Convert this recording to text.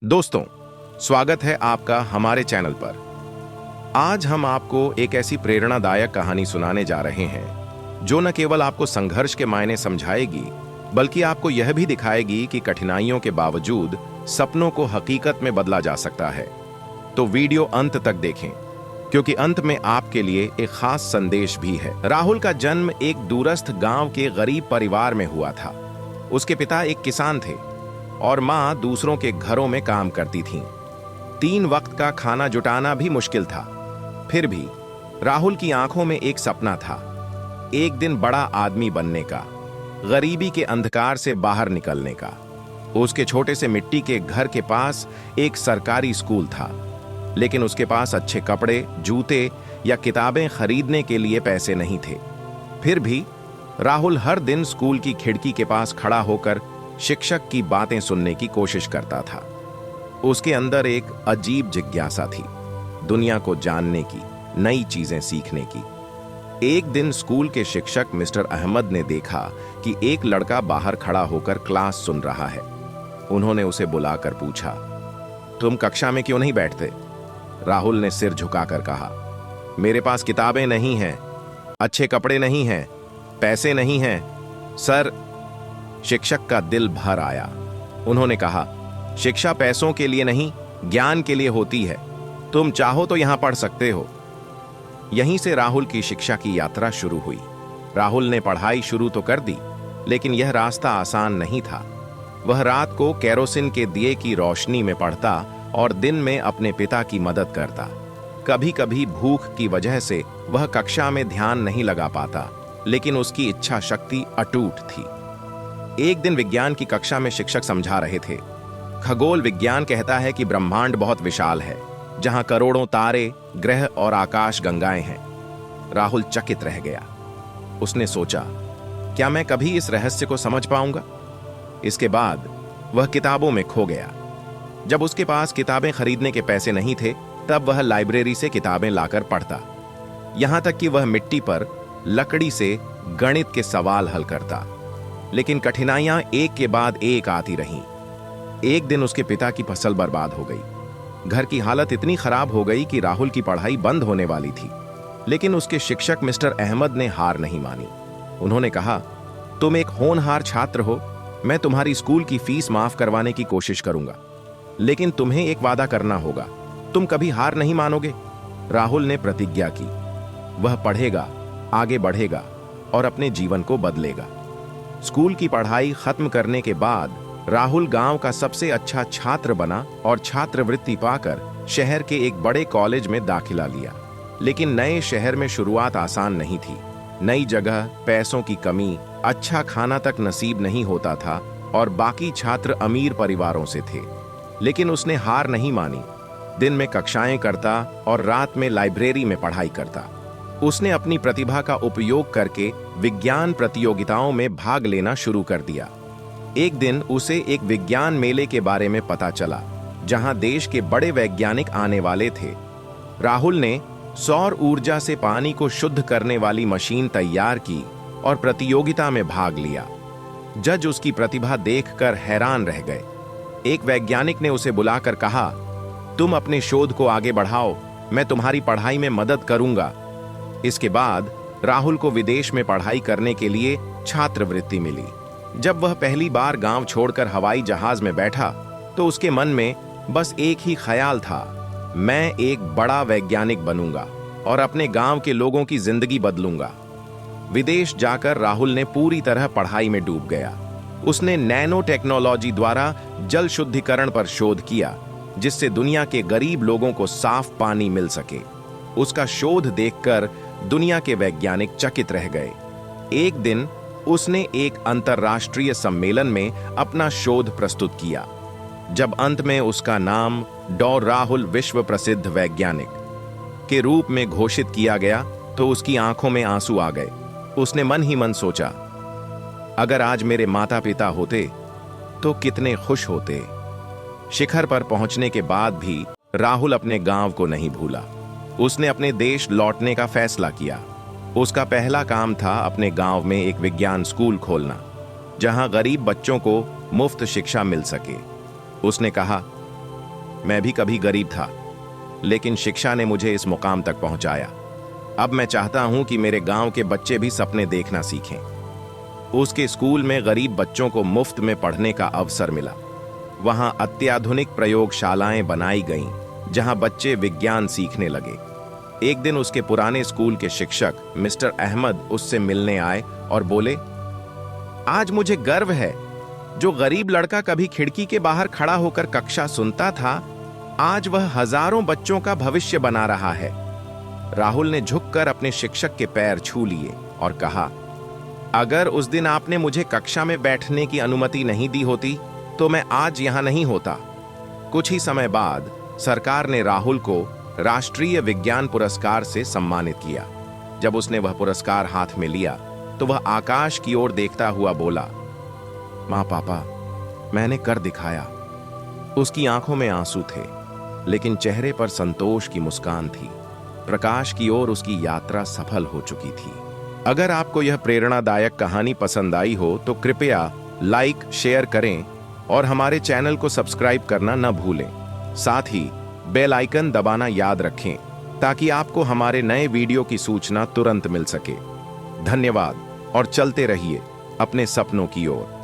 दोस्तों, स्वागत है आपका हमारे चैनल पर। आज हम आपको एक ऐसी प्रेरणादायक कहानी सुनाने जा रहे हैं जो न केवल आपको संघर्ष के मायने समझाएगी, बल्कि आपको यह भी दिखाएगी कि कठिनाइयों के बावजूद सपनों को हकीकत में बदला जा सकता है। तो वीडियो अंत तक देखें, क्योंकि अंत में आपके लिए एक खास संदेश भी है। राहुल का जन्म एक दूरस्थ गांव के गरीब परिवार में हुआ था। उसके पिता एक किसान थे और माँ दूसरों के घरों में काम करती थीं। 3 वक्त का खाना जुटाना भी मुश्किल था। फिर भी राहुल की आंखों में एक सपना था, एक दिन बड़ा आदमी बनने का, गरीबी के अंधकार से बाहर निकलने का। उसके छोटे से मिट्टी के घर के पास एक सरकारी स्कूल था, लेकिन उसके पास अच्छे कपड़े, जूते या किताबें खरीदने के लिए पैसे नहीं थे। फिर भी राहुल हर दिन स्कूल की खिड़की के पास खड़ा होकर शिक्षक की बातें सुनने की कोशिश करता था। उसके अंदर एक अजीब जिज्ञासा थी, दुनिया को जानने की, नई चीजें सीखने की। एक दिन स्कूल के शिक्षक मिस्टर अहमद ने देखा कि एक लड़का बाहर खड़ा होकर क्लास सुन रहा है। उन्होंने उसे बुलाकर पूछा, तुम कक्षा में क्यों नहीं बैठते? राहुल ने सिर झुकाकर कहा, मेरे पास किताबें नहीं हैं, अच्छे कपड़े नहीं हैं, पैसे नहीं हैं सर। शिक्षक का दिल भर आया। उन्होंने कहा, शिक्षा पैसों के लिए नहीं, ज्ञान के लिए होती है। तुम चाहो तो यहां पढ़ सकते हो। यहीं से राहुल की शिक्षा की यात्रा शुरू हुई। राहुल ने पढ़ाई शुरू तो कर दी, लेकिन यह रास्ता आसान नहीं था। वह रात को केरोसिन के दिए की रोशनी में पढ़ता और दिन में अपने पिता की मदद करता। कभी कभी भूख की वजह से वह कक्षा में ध्यान नहीं लगा पाता, लेकिन उसकी इच्छा शक्ति अटूट थी। एक दिन विज्ञान की कक्षा में शिक्षक समझा रहे थे, खगोल विज्ञान कहता है कि ब्रह्मांड बहुत विशाल है, जहां करोड़ों तारे, ग्रह और आकाश गंगाएं हैं। राहुल चकित रह गया। उसने सोचा, क्या मैं कभी इस रहस्य को समझ पाऊंगा? इसके बाद वह किताबों में खो गया। जब उसके पास किताबें खरीदने के पैसे नहीं थे, तब वह लाइब्रेरी से किताबें लाकर पढ़ता। यहां तक कि वह मिट्टी पर लकड़ी से गणित के सवाल हल करता। लेकिन कठिनाइयां एक के बाद एक आती रहीं। एक दिन उसके पिता की फसल बर्बाद हो गई। घर की हालत इतनी खराब हो गई कि राहुल की पढ़ाई बंद होने वाली थी। लेकिन उसके शिक्षक मिस्टर अहमद ने हार नहीं मानी। उन्होंने कहा, तुम एक होनहार छात्र हो, मैं तुम्हारी स्कूल की फीस माफ करवाने की कोशिश करूंगा, लेकिन तुम्हें एक वादा करना होगा, तुम कभी हार नहीं मानोगे। राहुल ने प्रतिज्ञा की। वह पढ़ेगा, आगे बढ़ेगा और अपने जीवन को बदलेगा। स्कूल की पढ़ाई खत्म करने के बाद राहुल गांव का सबसे अच्छा छात्र बना और छात्रवृत्ति पाकर शहर के एक बड़े कॉलेज में दाखिला लिया। लेकिन नए शहर में शुरुआत आसान नहीं थी। नई जगह, पैसों की कमी, अच्छा खाना तक नसीब नहीं होता था और बाकी छात्र अमीर परिवारों से थे। लेकिन उसने हार नहीं मानी। दिन में कक्षाएं करता और रात में लाइब्रेरी में पढ़ाई करता। उसने अपनी प्रतिभा का उपयोग करके विज्ञान प्रतियोगिताओं में भाग लेना शुरू कर दिया। एक दिन उसे एक विज्ञान मेले के बारे में पता चला, जहां देश के बड़े वैज्ञानिक आने वाले थे। राहुल ने सौर ऊर्जा से पानी को शुद्ध करने वाली मशीन तैयार की और प्रतियोगिता में भाग लिया। जज उसकी प्रतिभा देखकर हैरान रह गए। एक वैज्ञानिक ने उसे बुलाकर कहा, तुम अपने शोध को आगे बढ़ाओ, मैं तुम्हारी पढ़ाई में मदद करूंगा। इसके बाद राहुल को विदेश में पढ़ाई करने के लिए छात्रवृत्ति मिली। जब वह पहली बार गांव छोड़कर हवाई जहाज में बैठा, तो उसके मन में बस एक ही ख्याल था, मैं एक बड़ा वैज्ञानिक बनूंगा और अपने गांव के लोगों की जिंदगी बदलूंगा। विदेश जाकर राहुल ने पूरी तरह पढ़ाई में डूब गया। उसने नैनो टेक्नोलॉजी द्वारा जल शुद्धिकरण पर शोध किया, जिससे दुनिया के गरीब लोगों को साफ पानी मिल सके। उसका शोध देखकर दुनिया के वैज्ञानिक चकित रह गए। एक दिन उसने एक अंतर्राष्ट्रीय सम्मेलन में अपना शोध प्रस्तुत किया। जब अंत में उसका नाम डॉ. राहुल विश्व प्रसिद्ध वैज्ञानिक के रूप में घोषित किया गया, तो उसकी आंखों में आंसू आ गए। उसने मन ही मन सोचा, अगर आज मेरे माता पिता होते तो कितने खुश होते। शिखर पर पहुंचने के बाद भी राहुल अपने गांव को नहीं भूला। उसने अपने देश लौटने का फैसला किया। उसका पहला काम था अपने गांव में एक विज्ञान स्कूल खोलना, जहां गरीब बच्चों को मुफ्त शिक्षा मिल सके। उसने कहा, मैं भी कभी गरीब था, लेकिन शिक्षा ने मुझे इस मुकाम तक पहुंचाया। अब मैं चाहता हूं कि मेरे गांव के बच्चे भी सपने देखना सीखें। उसके स्कूल में गरीब बच्चों को मुफ्त में पढ़ने का अवसर मिला। वहां अत्याधुनिक प्रयोगशालाएं बनाई गईं, जहां बच्चे विज्ञान सीखने लगे। एक दिन उसके पुराने स्कूल के शिक्षक मिस्टर अहमद उससे मिलने आए और बोले, आज मुझे गर्व है, जो गरीब लड़का कभी खिड़की के बाहर खड़ा होकर कक्षा सुनता था, आज वह हजारों बच्चों का भविष्य बना रहा है। राहुल ने झुककर अपने शिक्षक के पैर छू लिए और कहा, अगर उस दिन आपने मुझे कक्षा में बैठने की अनुमति नहीं दी होती तो मैं आज यहां नहीं होता। कुछ ही समय बाद सरकार ने राहुल को राष्ट्रीय विज्ञान पुरस्कार से सम्मानित किया। जब उसने वह पुरस्कार हाथ में लिया तो वह आकाश की ओर देखता हुआ बोला, मां पापा, मैंने कर दिखाया। उसकी आंखों में आंसू थे, लेकिन चेहरे पर संतोष की मुस्कान थी। प्रकाश की ओर उसकी यात्रा सफल हो चुकी थी। अगर आपको यह प्रेरणादायक कहानी पसंद आई हो तो कृपया लाइक, शेयर करें और हमारे चैनल को सब्सक्राइब करना न भूलें। साथ ही बेल आइकन दबाना याद रखें ताकि आपको हमारे नए वीडियो की सूचना तुरंत मिल सके। धन्यवाद और चलते रहिए अपने सपनों की ओर।